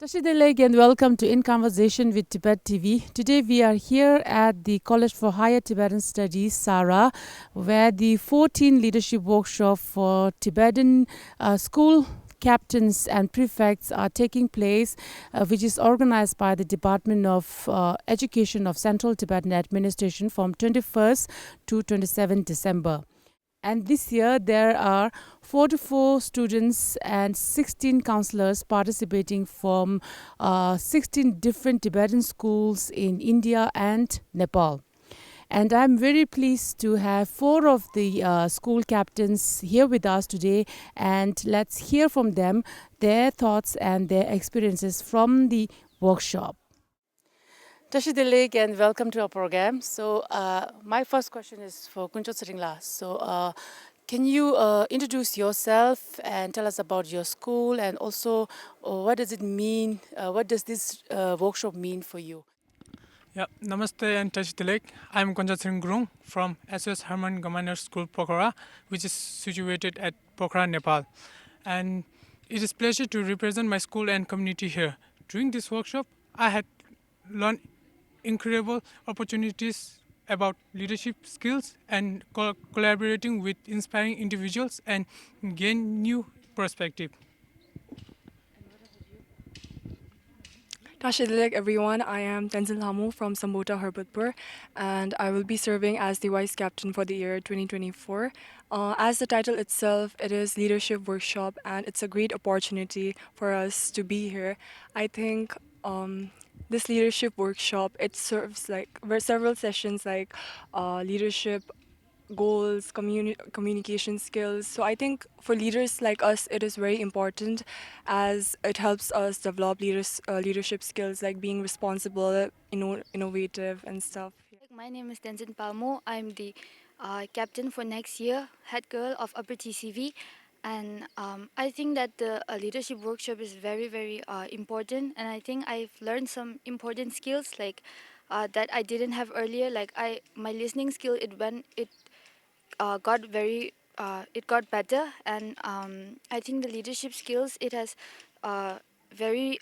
Tashideleg and welcome to In Conversation with Tibettv. Today we are here at the College for Higher Tibetan Studies, SARA, where the 14 leadership workshop for Tibetan school captains and prefects are taking place, which is organized by the Department of Education of Central Tibetan Administration from 21st to 27 December. And this year, there are 44 students and 16 counselors participating from 16 different Tibetan schools in India and Nepal. And I'm very pleased to have 4 of the school captains here with us today. And let's hear from them, their thoughts and their experiences from the workshop. Tashideleg and welcome to our program. So my first question is for Kunchok Tsering. So can you introduce yourself and tell us about your school and also what does it mean, what does this workshop mean for you? Yeah, Namaste and Tashideleg. I'm Kunchok Tsering from SOS Herbertpur School Pokhara, which is situated at Pokhara, Nepal. And it is a pleasure to represent my school and community here. During this workshop, I had learned incredible opportunities about leadership skills and collaborating with inspiring individuals and gain new perspective. Tashideleg everyone, I am Tenzin Lhamo from Herbertpur, and I will be serving as the Vice Captain for the year 2024. As the title itself, it is Leadership Workshop, and it's a great opportunity for us to be here. I think this leadership workshop, it serves like several sessions like leadership goals, communication skills. So I think for leaders like us, it is very important as it helps us develop leadership skills like being responsible, innovative and stuff. My name is Tenzin Palmo. I'm the captain for next year, head girl of Upper TCV. And I think that the leadership workshop is very, very important. And I think I've learned some important skills like that I didn't have earlier. Like my listening skill, it got very, it got better. And I think the leadership skills, very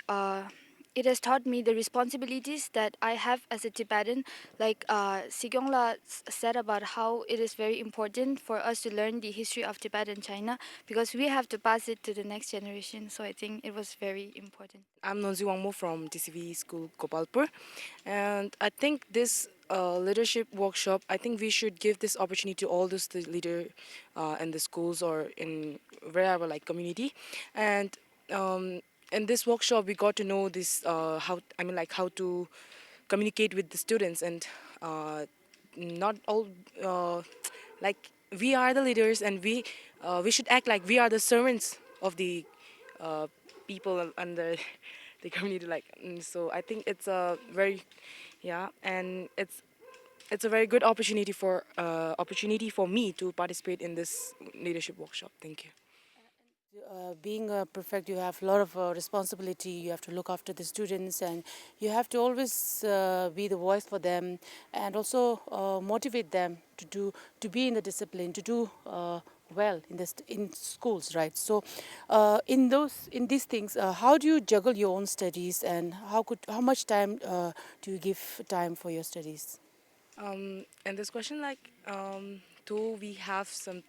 it has taught me the responsibilities that I have as a Tibetan. Like Sigyongla said about how it is very important for us to learn the history of Tibet and China because we have to pass it to the next generation. So I think it was very important. I'm Norzin Wangmo from TCV School Gopalpur, and I think this leadership workshop, I think we should give this opportunity to all those leader in the schools or in wherever like community, and in this workshop we got to know this how to communicate with the students and not all like we are the leaders and we should act like we are the servants of the uh, people under the community so I think it's a very and it's a very good opportunity for me to participate in this leadership workshop. Thank you. Being a prefect, you have a lot of responsibility. You have to look after the students, and you have to always be the voice for them, and also motivate them to be in the discipline, to do well in schools, right? So, in these things, how do you juggle your own studies, and how much time do you give time for your studies? And this question, though we have some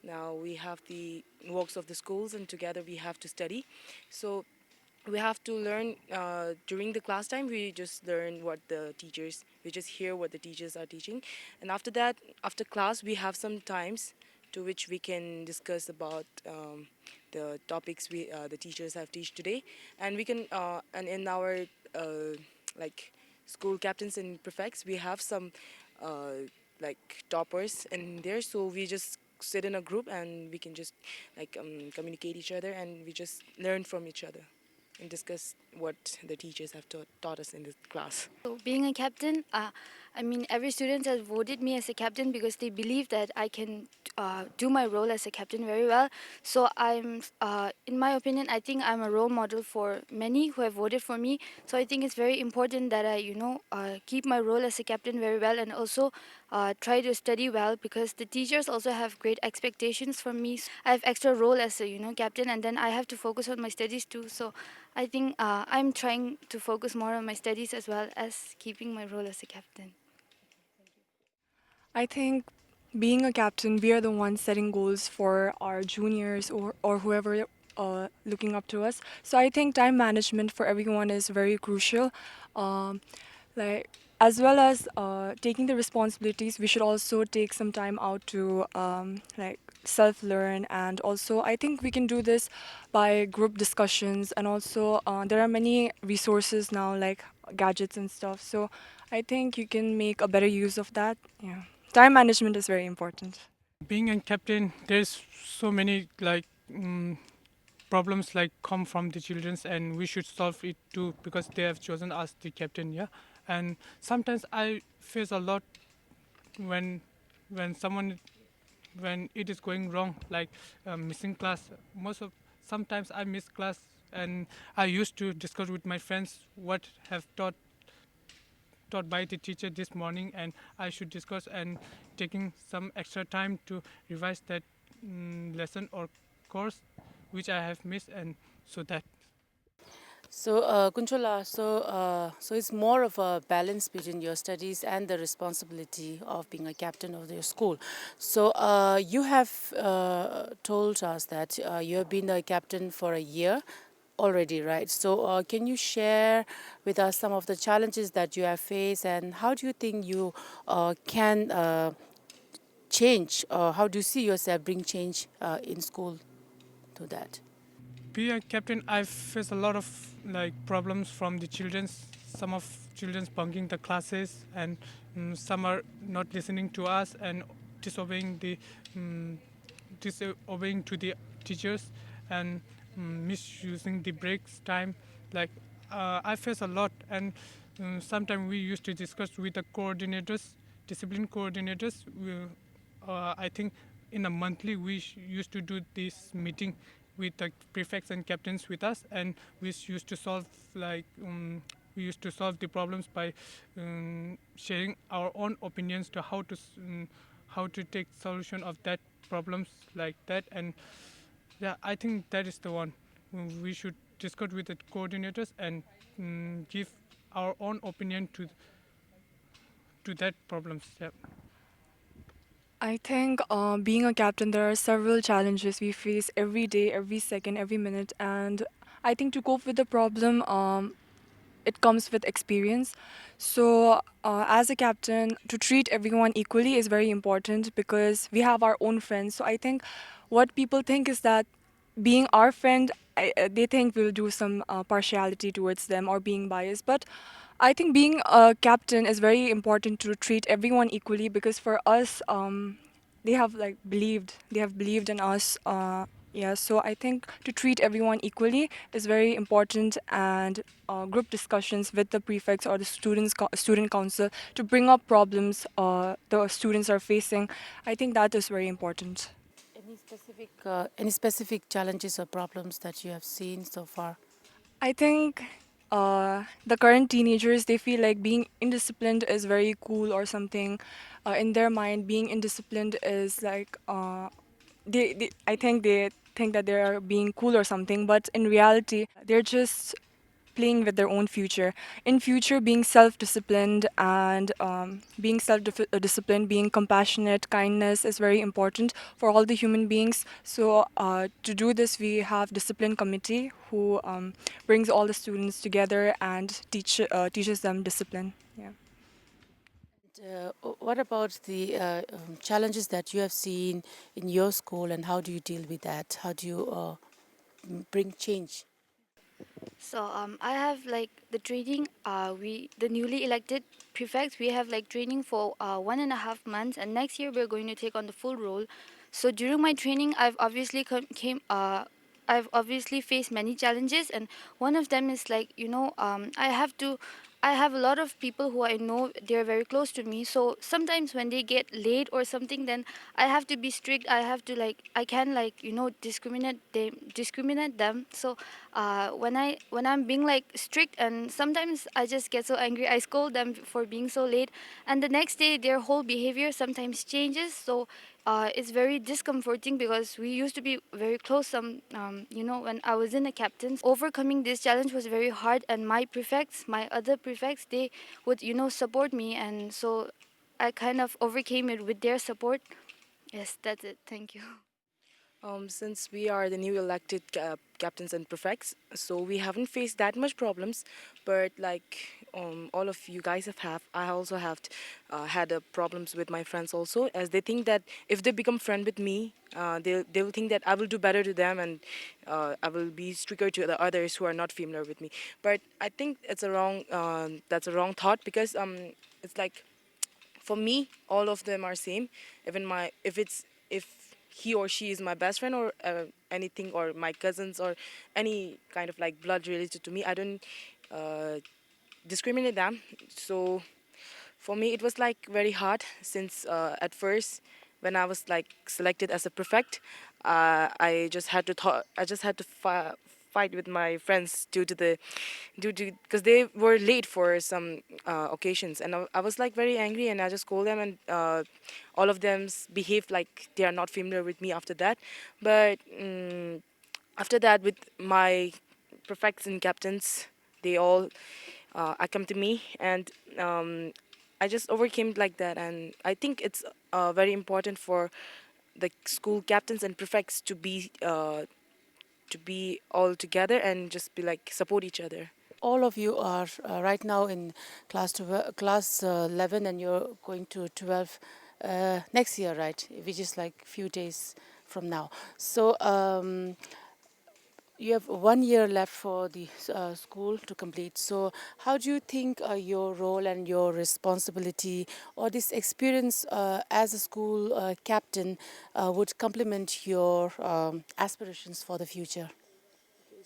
now we have the works of the schools and together we have to study, so we have to learn during the class time. We just learn we just hear what the teachers are teaching, and after that, after class, we have some times to which we can discuss about the topics the teachers have teach today, and we can and in our like school captains and prefects, we have some toppers in there, so we just sit in a group and we can just communicate each other, and we just learn from each other and discuss what the teachers have taught us in the class. So being a captain, I mean, every student has voted me as a captain because they believe that I can do my role as a captain very well. So in my opinion, I think I'm a role model for many who have voted for me. So I think it's very important that I, keep my role as a captain very well and also try to study well because the teachers also have great expectations from me. I have extra role as a, captain, and then I have to focus on my studies too. So I think I'm trying to focus more on my studies as well as keeping my role as a captain. I think being a captain, we are the ones setting goals for our juniors or whoever looking up to us. So I think time management for everyone is very crucial. Um, like as well as taking the responsibilities, we should also take some time out to like self-learn, and also I think we can do this by group discussions, and also there are many resources now like gadgets and stuff. So I think you can make a better use of that. Yeah. Time management is very important. Being a captain, there's so many problems like come from the childrens, and we should solve it too because they have chosen us the captain. Yeah, and sometimes I face a lot when someone when it is going wrong, like missing class. Most of sometimes I miss class, and I used to discuss with my friends what have taught by the teacher this morning, and I should discuss and taking some extra time to revise that lesson or course which I have missed, and so that. So, Kunchola, so it's more of a balance between your studies and the responsibility of being a captain of your school. So, you have told us that you have been a captain for a year already, right? So, can you share with us some of the challenges that you have faced, and how do you think you can change, or how do you see yourself bring change in school to that? Being a captain, I face a lot of like problems from the children. Some of children bunking the classes, and some are not listening to us and disobeying the um, disobeying to the teachers, and misusing the breaks time. Like I face a lot, and sometimes we used to discuss with the coordinators, discipline coordinators. I think in a monthly we used to do this meeting with the prefects and captains with us, and we used to solve like we used to solve the problems by sharing our own opinions to how to take solution of that problems like that. And yeah, I think that is the one. We should discuss with the coordinators and give our own opinion to that problems. Yeah. I think being a captain, there are several challenges we face every day, every second, every minute, and I think to cope with the problem, it comes with experience. So, as a captain, to treat everyone equally is very important because we have our own friends. So, I think what people think is that being our friend, they think we'll do some partiality towards them or being biased. But I think being a captain is very important to treat everyone equally because for us, they have believed in us. Yeah, so I think to treat everyone equally is very important, and group discussions with the prefects or the student council to bring up problems the students are facing. I think that is very important. Any specific challenges or problems that you have seen so far? I think the current teenagers, they feel like being indisciplined is very cool or something. In their mind, being indisciplined is like I think they think that they are being cool or something, but in reality, they're just playing with their own future. In future, being self-disciplined and being self-disciplined, being compassionate, kindness is very important for all the human beings. So to do this, we have discipline committee who brings all the students together and teaches them discipline. Yeah. What about the challenges that you have seen in your school, and how do you deal with that? How do you bring change? So I have like the training. We the newly elected prefects. We have like training for 1.5 months, and next year we're going to take on the full role. So during my training, I've obviously came. I've obviously faced many challenges, and one of them is like I have to I have a lot of people who I know, they're very close to me. So sometimes when they get late or something, then I have to be strict. I have to I can discriminate them. So when I'm being strict, and sometimes I just get so angry, I scold them for being so late, and the next day their whole behavior sometimes changes. So it's very discomforting because we used to be very close. When I was in a captain, overcoming this challenge was very hard, and my other prefects, they would support me, and so I kind of overcame it with their support. Yes, that's it. Thank you. Since we are the new elected captains and prefects, so we haven't faced that much problems. But like all of you guys have, I also have had problems with my friends also, as they think that if they become friend with me, they will think that I will do better to them, and I will be stricter to the others who are not familiar with me. But I think it's a wrong that's a wrong thought, because it's like, for me, all of them are same. Even my if he or she is my best friend, or anything, or my cousins, or any kind of like blood related to me, I don't uh, discriminate them. So for me it was like very hard, since at first, when I was like selected as a prefect, I just had to fight with my friends due to because they were late for some occasions, and I was like very angry, and I just called them, and all of them behaved like they are not familiar with me after that. But after that, with my prefects and captains, they all come to me, and I just overcame like that. And I think it's very important for the school captains and prefects to be all together and just be like support each other. All of you are right now in class 11, and you're going to 12 next year, right? Which is like few days from now. So you have 1 year left for the school to complete. So how do you think your role and your responsibility, or this experience as a school captain, would complement your aspirations for the future?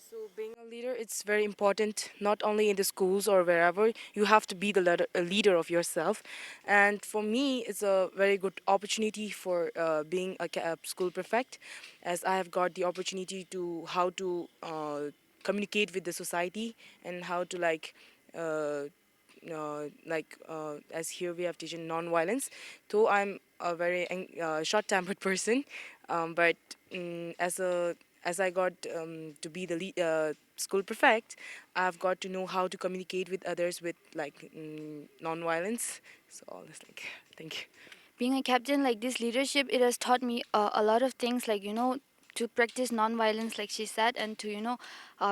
So being a leader, it's very important, not only in the schools or wherever. You have to be the leader of yourself. And for me, it's a very good opportunity for being a school prefect, as I have got the opportunity to how to communicate with the society, and how to as here we have teaching non-violence. Though I'm a very short-tempered person, but as I got to be the school prefect, I've got to know how to communicate with others with non-violence. So all this, like, thank you. Being a captain, like this leadership, it has taught me a lot of things, to practice non-violence, like she said, and to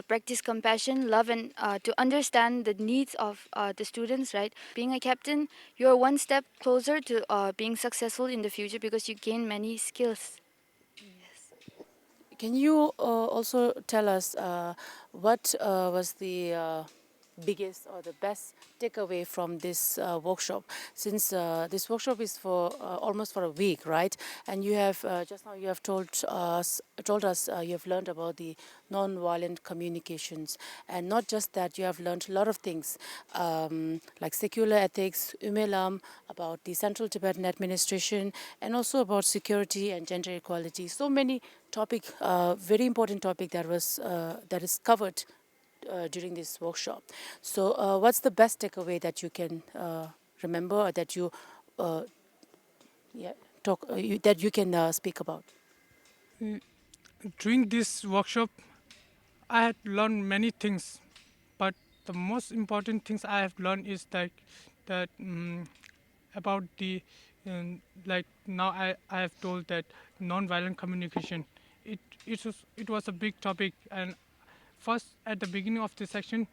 practice compassion, love, and to understand the needs of the students, right? Being a captain, you're one step closer to being successful in the future because you gain many skills. Can you also tell us what was the biggest or the best takeaway from this workshop? Since this workshop is for almost for a week, right? And you have just now you have told us you have learned about the non-violent communications, and not just that, you have learned a lot of things like secular ethics, umelam, about the Central Tibetan administration, and also about security and gender equality. So many topic, very important topic that is covered during this workshop. So, what's the best takeaway that you can remember, or that you uh, yeah, that you can speak about? During this workshop, I had learned many things, but the most important things I have learned is that about the now I have told that non-violent communication. It was a big topic, and first at the beginning of the section,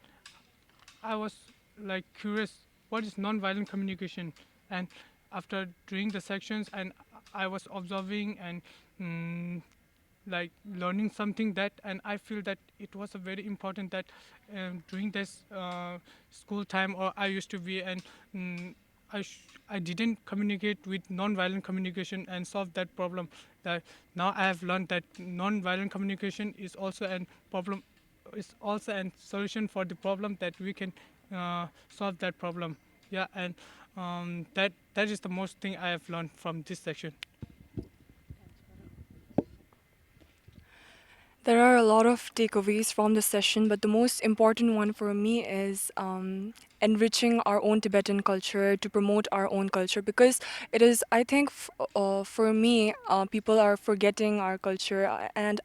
I was like curious what is non-violent communication, and after doing the sections, and I was observing and like learning something that, and I feel that it was a very important that during this school time, or I used to be, and I didn't communicate with non-violent communication and solve that problem. That now I have learned that non-violent communication is also a problem, is also a solution for the problem that we can solve that problem. Yeah, and that is the most thing I have learned from this section. There are a lot of takeaways from the session, but the most important one for me is enriching our own Tibetan culture to promote our own culture because it is, I think, for me, people are forgetting our culture, and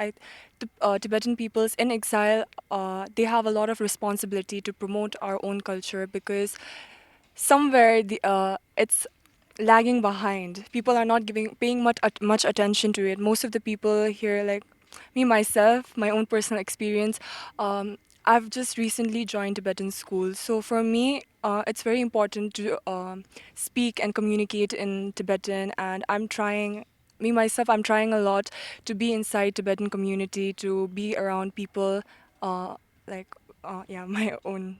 Tibetan peoples in exile, they have a lot of responsibility to promote our own culture because somewhere it's lagging behind. People are not paying much attention to it. Most of the people here, like me myself, my own personal experience, I've just recently joined Tibetan school. So for me, it's very important to speak and communicate in Tibetan, and I'm trying. Me myself, I'm trying a lot to be inside Tibetan community, to be around people, like yeah, my own.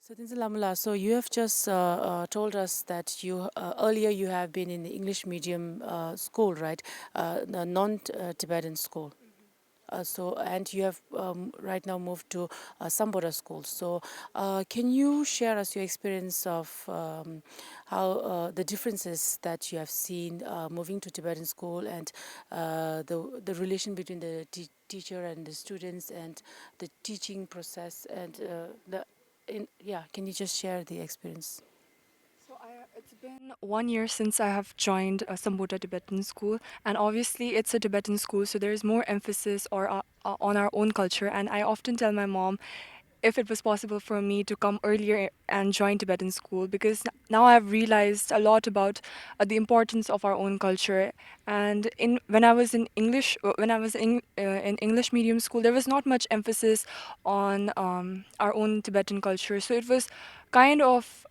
So, Tenzin Lhamo, so you have just told us that you earlier you have been in the English medium school, right? The non-Tibetan school. And you have right now moved to Sambora school. So, can you share us your experience of how the differences that you have seen moving to Tibetan school and the relation between the teacher and the students and the teaching process and can you just share the experience? It's been 1 year since I have joined Sambota Tibetan School, and obviously it's a Tibetan school, so there's more emphasis on our own culture. And I often tell my mom if it was possible for me to come earlier and join Tibetan school because now I've realized a lot about the importance of our own culture. And in when I was in English, when I was in English medium school, there was not much emphasis on our own Tibetan culture, so it was kind of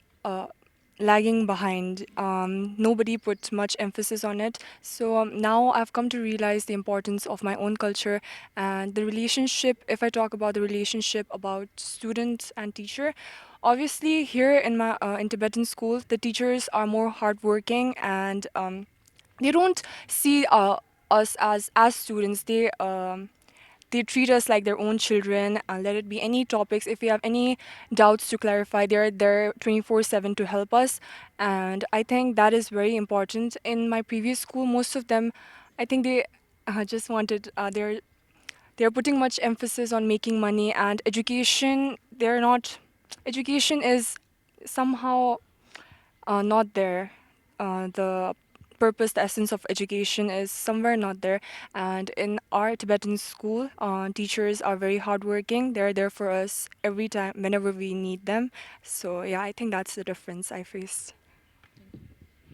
lagging behind. Nobody put much emphasis on it. So now I've come to realize the importance of my own culture and the relationship. If I talk about the relationship about student and teacher, obviously here in my in Tibetan school, the teachers are more hardworking and they don't see us as students. They treat us like their own children and let it be any topics. If we have any doubts to clarify, they're there 24/7 to help us. And I think that is very important. In my previous school, most of them, I think they just wanted, they're putting much emphasis on making money and education. Education is somehow not there. The purpose, the essence of education is somewhere not there. And in our Tibetan school, teachers are very hardworking. They're there for us every time, whenever we need them. So yeah, I think that's the difference I faced.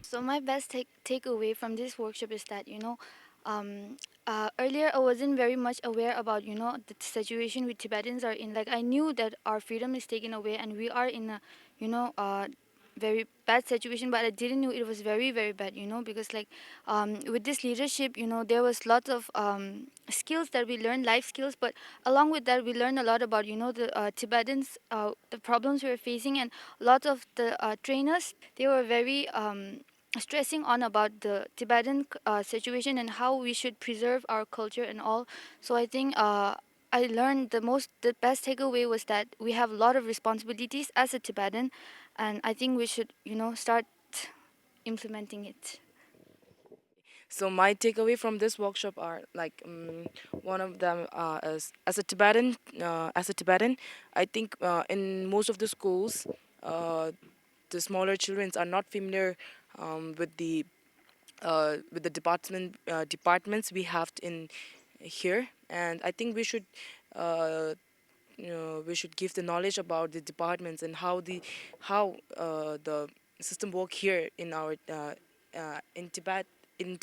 So my best takeaway from this workshop is that um, earlier I wasn't very much aware about the situation we Tibetans are in. Like I knew that our freedom is taken away and we are in a very bad situation, but I didn't know it was very very bad. Because like with this leadership, there was lots of skills that we learned, life skills, but along with that we learned a lot about the Tibetans, the problems we were facing, and lots of the trainers, they were very stressing on about the Tibetan situation and how we should preserve our culture and all. So I think I learned the best takeaway was that we have a lot of responsibilities as a Tibetan, and I think we should start implementing it. So my takeaway from this workshop are like one of them is as a Tibetan, I think in most of the schools, the smaller children are not familiar with the departments we have in here, and I think uh, we should give the knowledge about the departments and how the system work here in our in Tibet in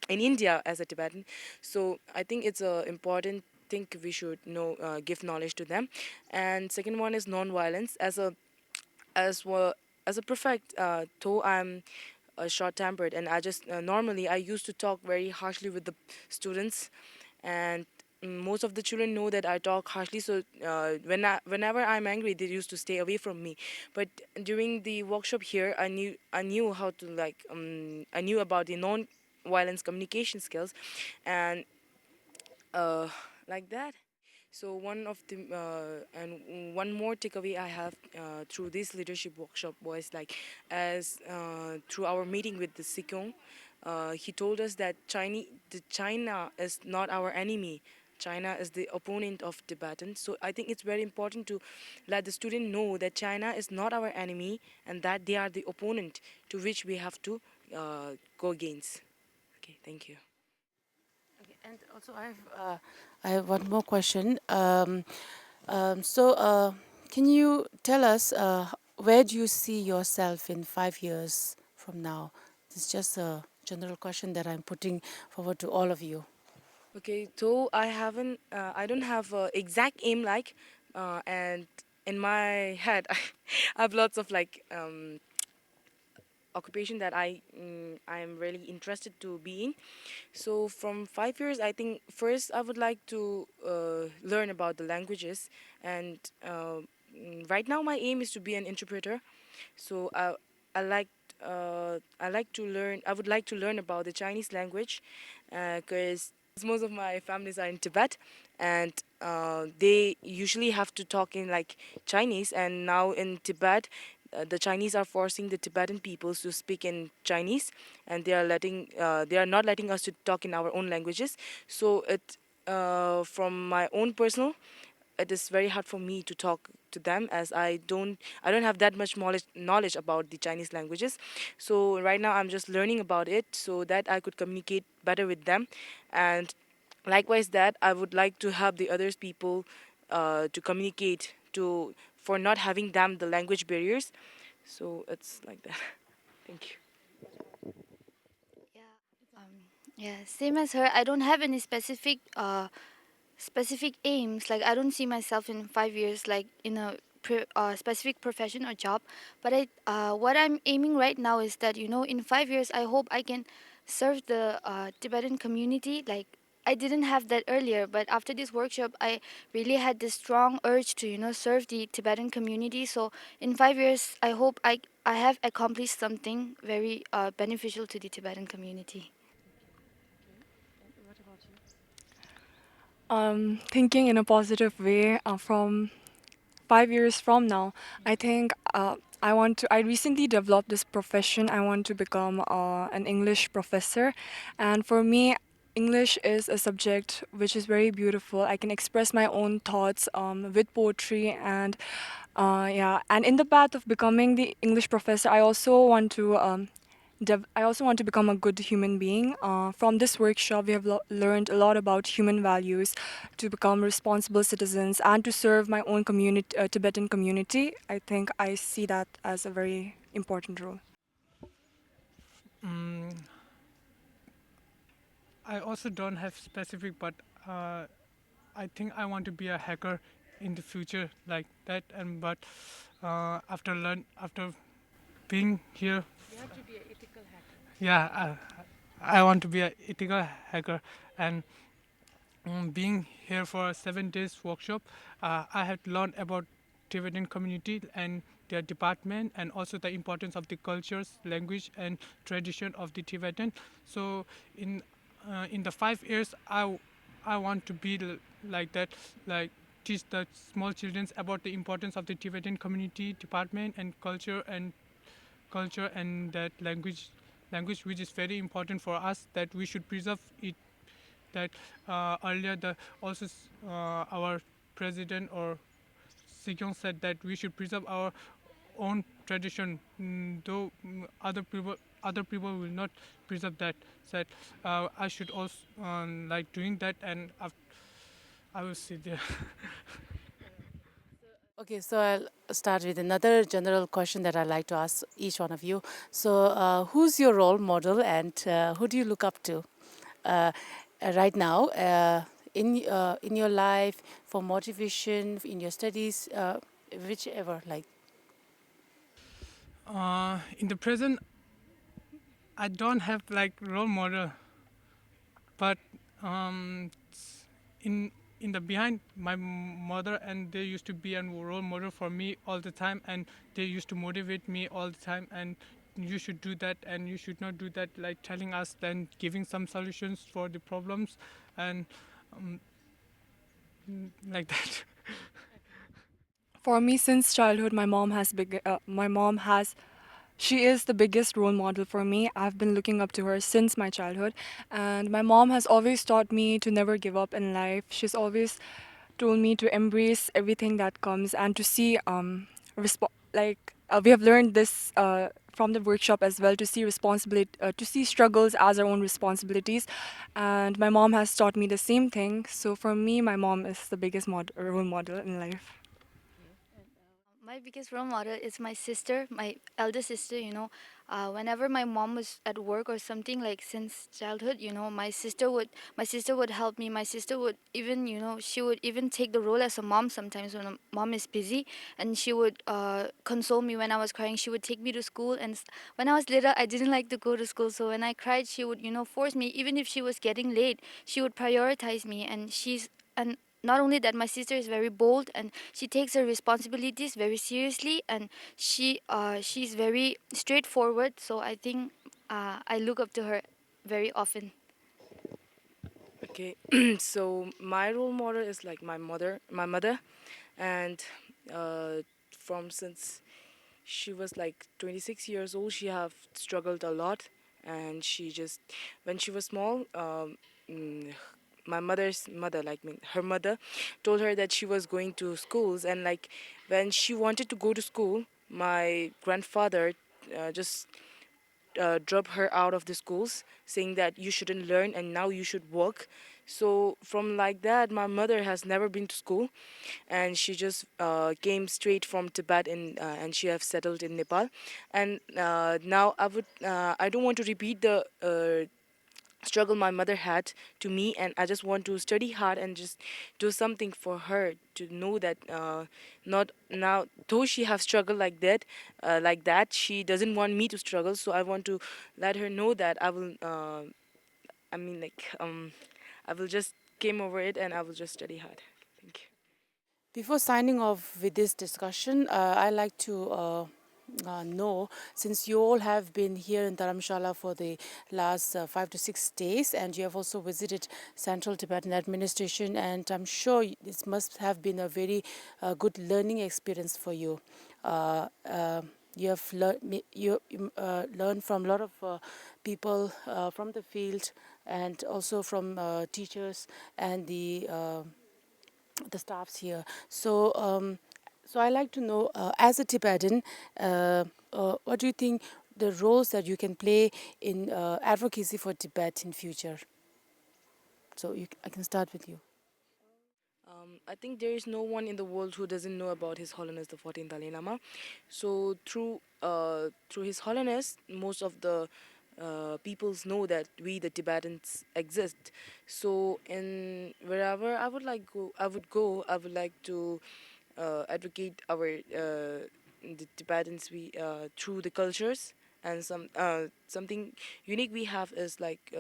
India as a Tibetan. So I think it's a important thing we should know, give knowledge to them. And second one is non-violence. As well as a prefect, though I'm short-tempered, and I just normally I used to talk very harshly with the students, and most of the children know that I talk harshly. So whenever I'm angry, they used to stay away from me. But during the workshop here, I knew how to I knew about the non-violence communication skills, and like that. So one more takeaway I have through this leadership workshop was like, as through our meeting with the Sikyong, he told us that China is not our enemy. China is the opponent of Tibetan. So I think it's very important to let the student know that China is not our enemy and that they are the opponent to which we have to go against. Okay, thank you. Okay, and also I have one more question. So, can you tell us where do you see yourself in 5 years from now? It's just a general question that I'm putting forward to all of you. Okay, though I don't have a exact aim like, and in my head, I have lots of like occupation that I am really interested to be in. So from 5 years, I think first I would like to learn about the languages, and right now my aim is to be an interpreter. So I like to learn. I would like to learn about the Chinese language, because most of my families are in Tibet, and they usually have to talk in like Chinese. And now in Tibet, the Chinese are forcing the Tibetan peoples to speak in Chinese, and they are not letting us to talk in our own languages. So from my own personal, it is very hard for me to talk to them, as I don't have that much knowledge about the Chinese languages. So right now I'm just learning about it so that I could communicate better with them, and likewise that I would like to help the others people to communicate to for not having them the language barriers. So it's like that. Thank you. Yeah. Yeah, same as her. I don't have any specific aims. Like I don't see myself in 5 years, like in a specific profession or job. But what I'm aiming right now is that in 5 years, I hope I can serve the Tibetan community. Like I didn't have that earlier, but after this workshop, I really had this strong urge to serve the Tibetan community. So in 5 years, I hope I have accomplished something very beneficial to the Tibetan community. Thinking in a positive way, from 5 years from now, I think I recently developed this profession. I want to become an English professor. And for me, English is a subject which is very beautiful. I can express my own thoughts with poetry, and yeah. And in the path of becoming the English professor, I also want to become a good human being. From this workshop, we have learned a lot about human values, to become responsible citizens, and to serve my own community, Tibetan community. I think I see that as a very important role. Mm, I also don't have specific, but uh, I think I want to be a hacker in the future, like that. And but after being here, You have to be an ethical hacker. yeah, I want to be an ethical hacker. And being here for a 7 days workshop, I have learned about Tibetan community and their department, and also the importance of the cultures, language, and tradition of the Tibetan. So in in the 5 years, I want to be like that, like teach the small children about the importance of the Tibetan community, department, and culture and that language which is very important for us, that we should preserve it, that earlier the also our president or Sikyong said that we should preserve our own tradition, though other people will not preserve that. Said I should also like doing that, and I will see there. Okay, so I'll start with another general question that I'd like to ask each one of you. So, who's your role model, and who do you look up to right now in your life, for motivation, in your studies, whichever? Like, In the present, I don't have like role model, but um, in in the behind, my mother and they used to be a role model for me all the time, and they used to motivate me all the time, and you should do that and you should not do that, like telling us, then giving some solutions for the problems. And like that. For me, since childhood, she is the biggest role model for me. I've been looking up to her since my childhood, and my mom has always taught me to never give up in life. She's always told me to embrace everything that comes and to see we have learned this from the workshop as well, to see responsibility, to see struggles as our own responsibilities, and my mom has taught me the same thing. So for me, my mom is the biggest role model in life. My biggest role model is my sister, my elder sister. Whenever my mom was at work or something, like since childhood, my sister would help me. My sister would even, she would even take the role as a mom sometimes when a mom is busy, and she would console me when I was crying. She would take me to school, and when I was little, I didn't like to go to school. So when I cried, she would, force me. Even if she was getting late, she would prioritize me, and not only that, my sister is very bold, and she takes her responsibilities very seriously, and she's very straightforward. So I think I look up to her very often. Okay, so my role model is like my mother, and uh, from since she was like 26 years old, she have struggled a lot, and she just when she was small, mm, my mother's mother, like her mother, told her that she was going to schools, and like when she wanted to go to school, my grandfather just drop her out of the schools, saying that you shouldn't learn and now you should work. So from like that, my mother has never been to school, and she just came straight from Tibet, and she have settled in Nepal. And now I don't want to repeat the struggle my mother had to me, and I just want to study hard and just do something for her to know that not now, though she have struggled like that, she doesn't want me to struggle. So I want to let her know that I will I mean like I will just came over it, and I will just study hard. Thank you. Before signing off with this discussion, I like to know, since you all have been here in Dharamshala for the last 5 to 6 days, and you have also visited Central Tibetan Administration, and I'm sure this must have been a very good learning experience for you. You have learned from a lot of people from the field, and also from teachers and the staffs here. So I like to know, as a Tibetan, what do you think the roles that you can play in advocacy for Tibet in future? So I can start with you. I think there is no one in the world who doesn't know about His Holiness the 14th Dalai Lama. So through His Holiness, most of the peoples know that we the Tibetans exist. So in wherever I would like to advocate our the Tibetans we through the cultures, and something unique we have is like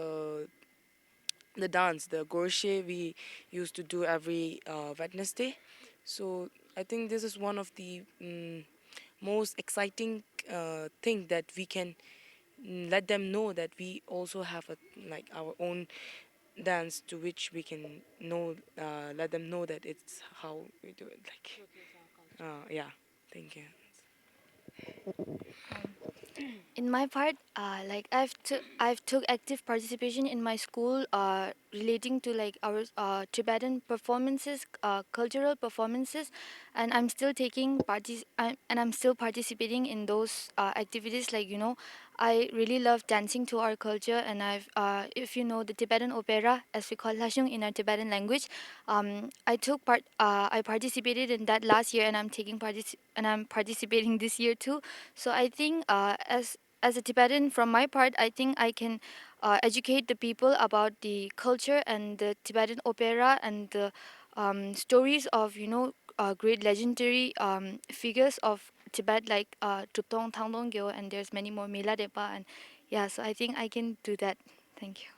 the dance, the gorche we used to do every Wednesday. So I think this is one of the most exciting thing that we can let them know that we also have a like our own dance to which we can know let them know that it's how we do it. Like yeah, thank you. In my part, I've took active participation in my school relating to like our Tibetan performances, cultural performances, and I'm still participating in those activities. Like, I really love dancing to our culture, and if you know the Tibetan opera, as we call Lashung in our Tibetan language, I participated in that last year, and I'm participating this year too. So I think as a Tibetan, from my part, I think I can educate the people about the culture and the Tibetan opera and the stories of great legendary figures of Tibet like Truptong Thangdong Gyo, and there's many more Mela Depa, and yeah, so I think I can do that. Thank you.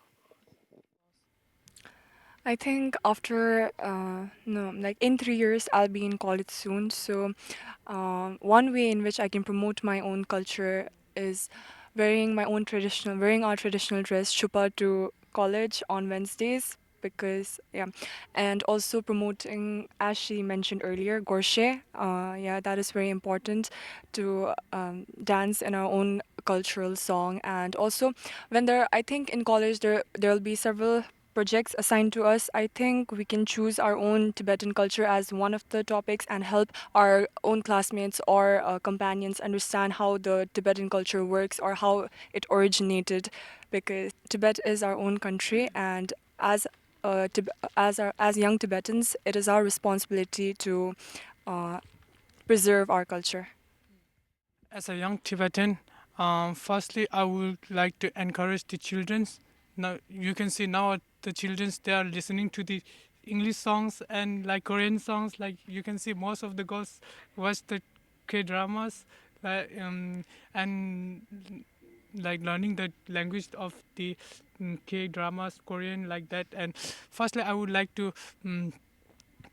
I think after no, like in 3 years, I'll be in college soon. So, one way in which I can promote my own culture is wearing our traditional dress chupa to college on Wednesdays. because and also promoting, as she mentioned earlier, gorshe. That is very important to dance in our own cultural song. And also when I think in college there'll be several projects assigned to us. I think we can choose our own Tibetan culture as one of the topics and help our own classmates or companions understand how the Tibetan culture works or how it originated, because Tibet is our own country, and as as young Tibetans, it is our responsibility to uh, preserve our culture. As a young Tibetan, firstly, I would like to encourage the children. Now you can see now the children, they are listening to the English songs and like Korean songs. Like you can see most of the girls watch the K dramas, and like learning the language of the K dramas, Korean like that. And firstly, I would like to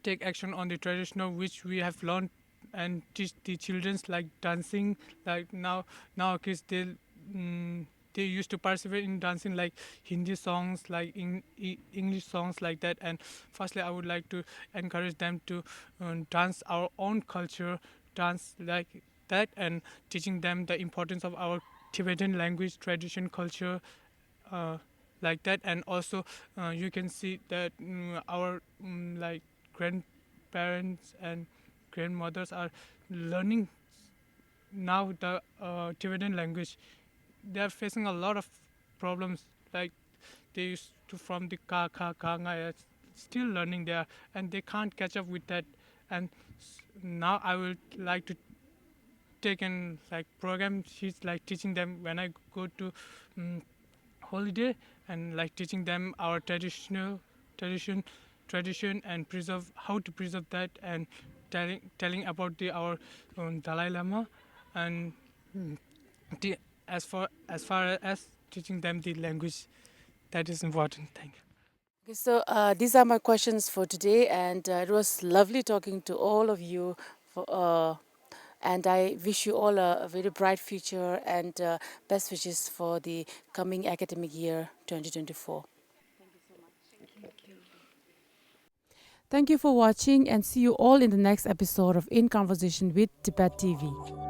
take action on the traditional which we have learned and teach the children like dancing. Like now kids they used to participate in dancing like Hindi songs, like English songs like that. And firstly, I would like to encourage them to dance our own culture, dance like that, and teaching them the importance of our Tibetan language, tradition, culture, uh, like that. And also you can see that our like grandparents and grandmothers are learning now the Tibetan language. They are facing a lot of problems, like they used to from the ka nga, still learning there, and they can't catch up with that. And now I would like to take in like program sheets, like teaching them when I go to um, holiday, and like teaching them our tradition tradition and preserve how to preserve that, and telling about our Dalai Lama. And the, as far as teaching them the language, that is important. Thank you. Okay, so these are my questions for today, and it was lovely talking to all of you. And I wish you all a very bright future and best wishes for the coming academic year 2024. Thank you for watching, and see you all in the next episode of In Conversation with Tibettv.